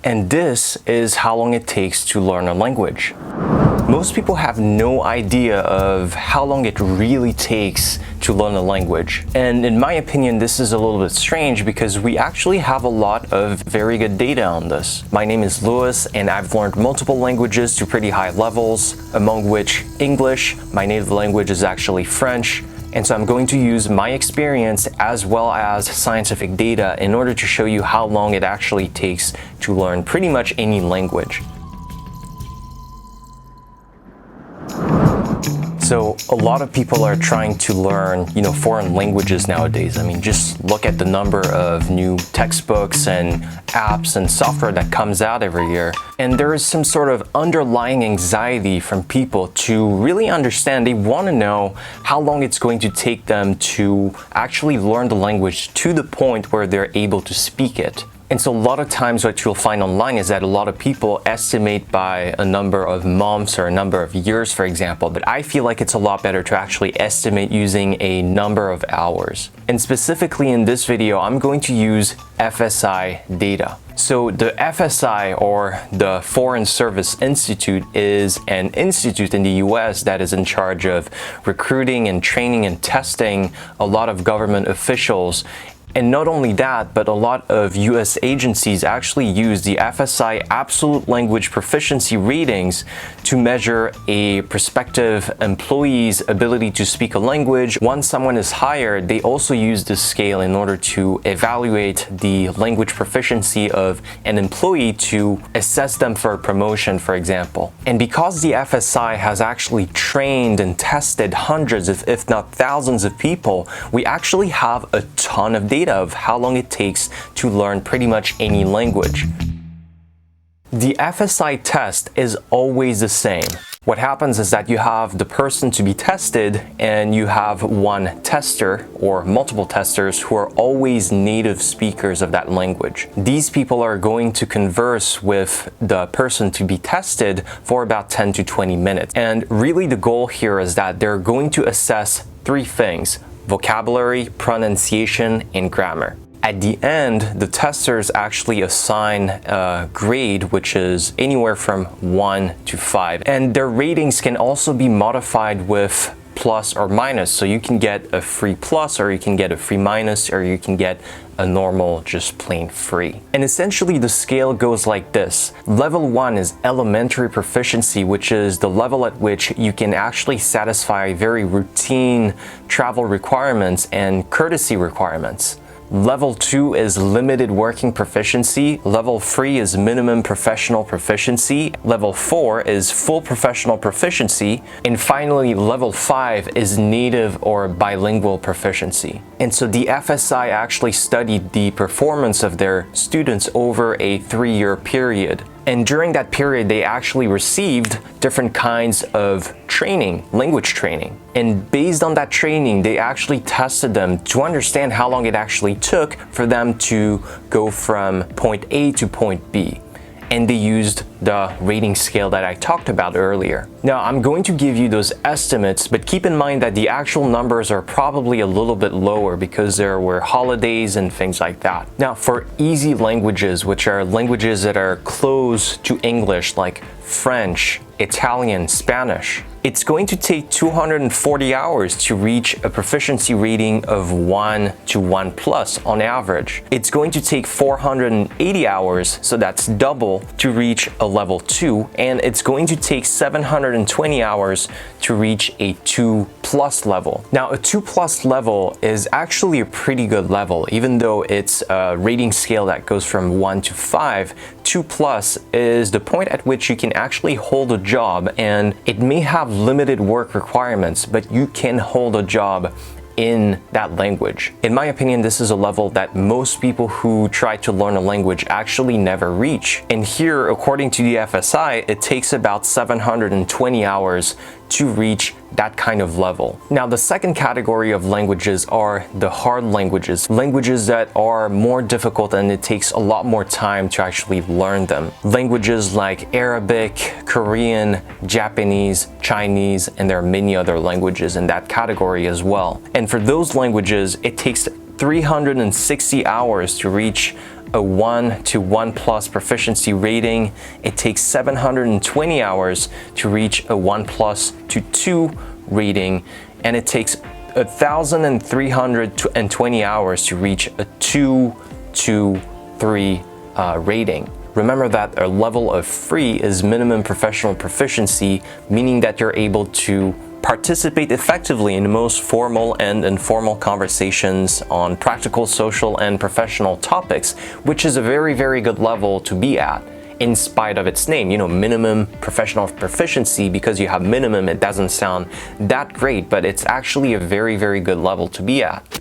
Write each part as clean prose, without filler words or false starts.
And this is how long it takes to learn a language. Most people have no idea of how long it really takes to learn a language. And in my opinion, this is a little bit strange because we actually have a lot of very good data on this. My name is Louis and I've learned multiple languages to pretty high levels, among which English, my native language is actually French. And so I'm going to use my experience as well as scientific data in order to show you how long it actually takes to learn pretty much any language. So a lot of people are trying to learn, foreign languages nowadays. I mean, just look at the number of new textbooks and apps and software that comes out every year. And there is some sort of underlying anxiety from people to really understand. They want to know how long it's going to take them to actually learn the language to the point where they're able to speak it. And so a lot of times what you'll find online is that a lot of people estimate by a number of months or a number of years, for example, but I feel like it's a lot better to actually estimate using a number of hours. And specifically in this video, I'm going to use FSI data. So the FSI, or the Foreign Service Institute, is an institute in the US that is in charge of recruiting and training and testing a lot of government officials. And not only that, but a lot of US agencies actually use the FSI Absolute Language Proficiency Ratings to measure a prospective employee's ability to speak a language. Once someone is hired, they also use this scale in order to evaluate the language proficiency of an employee to assess them for a promotion, for example. And because the FSI has actually trained and tested hundreds, if not thousands of people, we actually have a ton of data of how long it takes to learn pretty much any language. The FSI test is always the same. What happens is that you have the person to be tested and you have one tester or multiple testers who are always native speakers of that language. These people are going to converse with the person to be tested for about 10 to 20 minutes. And really the goal here is that they're going to assess three things: vocabulary, pronunciation, and grammar. At the end, the testers actually assign a grade, which is anywhere from 1 to 5. And their ratings can also be modified with plus or minus. So you can get a free plus, or you can get a free minus, or you can get a normal, just plain free. And essentially the scale goes like this. Level 1 is elementary proficiency, which is the level at which you can actually satisfy very routine travel requirements and courtesy requirements. Level 2 is limited working proficiency. Level 3 is minimum professional proficiency. Level 4 is full professional proficiency. And finally, level 5 is native or bilingual proficiency. And so the FSI actually studied the performance of their students over a 3-year period. And during that period, they actually received different kinds of training, language training. And based on that training, they actually tested them to understand how long it actually took for them to go from point A to point B. And they used the rating scale that I talked about earlier. Now, I'm going to give you those estimates, but keep in mind that the actual numbers are probably a little bit lower because there were holidays and things like that. Now, for easy languages, which are languages that are close to English, like French, Italian, Spanish, it's going to take 240 hours to reach a proficiency rating of 1 to 1+ on average. It's going to take 480 hours, so that's double, to reach a level 2, and it's going to take 720 hours to reach a 2+ level. Now, a 2+ level is actually a pretty good level, even though it's a rating scale that goes from 1 to 5. 2+ is the point at which you can actually hold a job, and it may have limited work requirements, but you can hold a job in that language. In my opinion, this is a level that most people who try to learn a language actually never reach. And here, according to the FSI, it takes about 720 hours to reach that kind of level. Now, the second category of languages are the hard languages, languages that are more difficult and it takes a lot more time to actually learn them. Languages like Arabic, Korean, Japanese, Chinese, and there are many other languages in that category as well. And for those languages, it takes 360 hours to reach a 1 to 1 plus proficiency rating. It takes 720 hours to reach a 1 plus to 2 rating, and it takes 1,320 hours to reach a 2 to 3 rating. Remember that a level of free is minimum professional proficiency, meaning that you're able to participate effectively in the most formal and informal conversations on practical, social, and professional topics, which is a very, very good level to be at, in spite of its name. You know, minimum professional proficiency, because you have minimum, it doesn't sound that great, but it's actually a very, very good level to be at.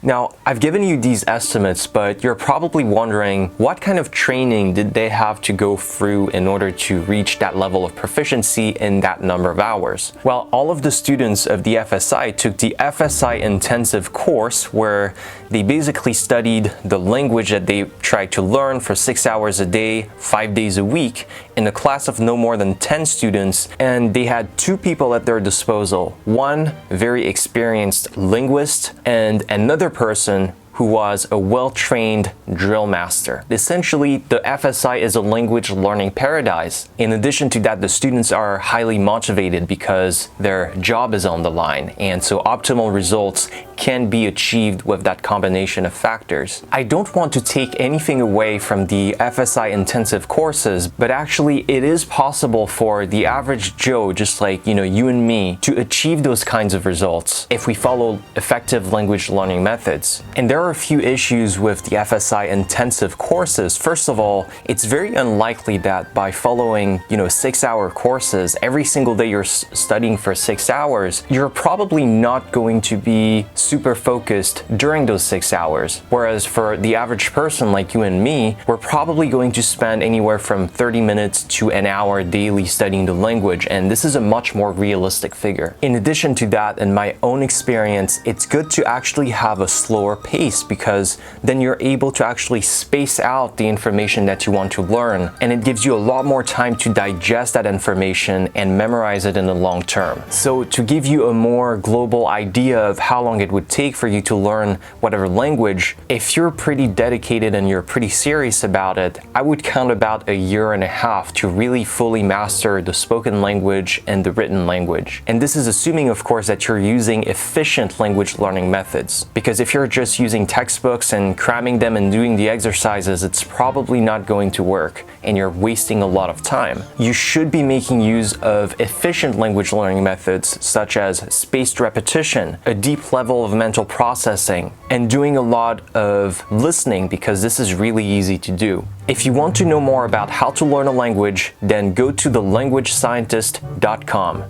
Now, I've given you these estimates, but you're probably wondering what kind of training did they have to go through in order to reach that level of proficiency in that number of hours? Well, all of the students of the FSI took the FSI intensive course, where they basically studied the language that they tried to learn for 6 hours a day, 5 days a week, in a class of no more than 10 students, and they had 2 people at their disposal. One very experienced linguist and another person who was a well-trained drill master. Essentially, the FSI is a language learning paradise. In addition to that, the students are highly motivated because their job is on the line, and so optimal results can be achieved with that combination of factors. I don't want to take anything away from the FSI intensive courses, but actually it is possible for the average Joe, just like you and me, to achieve those kinds of results if we follow effective language learning methods. And there are a few issues with the FSI intensive courses. First of all, it's very unlikely that by following 6-hour courses every single day you're studying for 6 hours, you're probably not going to be super focused during those 6 hours. Whereas for the average person like you and me, we're probably going to spend anywhere from 30 minutes to an hour daily studying the language, and this is a much more realistic figure. In addition to that, in my own experience, it's good to actually have a slower pace, because then you're able to actually space out the information that you want to learn, and it gives you a lot more time to digest that information and memorize it in the long term. So to give you a more global idea of how long it would take for you to learn whatever language, if you're pretty dedicated and you're pretty serious about it, I would count about 1.5 years to really fully master the spoken language and the written language. And this is assuming, of course, that you're using efficient language learning methods, because if you're just using textbooks and cramming them and doing the exercises, it's probably not going to work, and you're wasting a lot of time. You should be making use of efficient language learning methods such as spaced repetition, a deep level of mental processing, and doing a lot of listening, because this is really easy to do. If you want to know more about how to learn a language, then go to thelanguagescientist.com.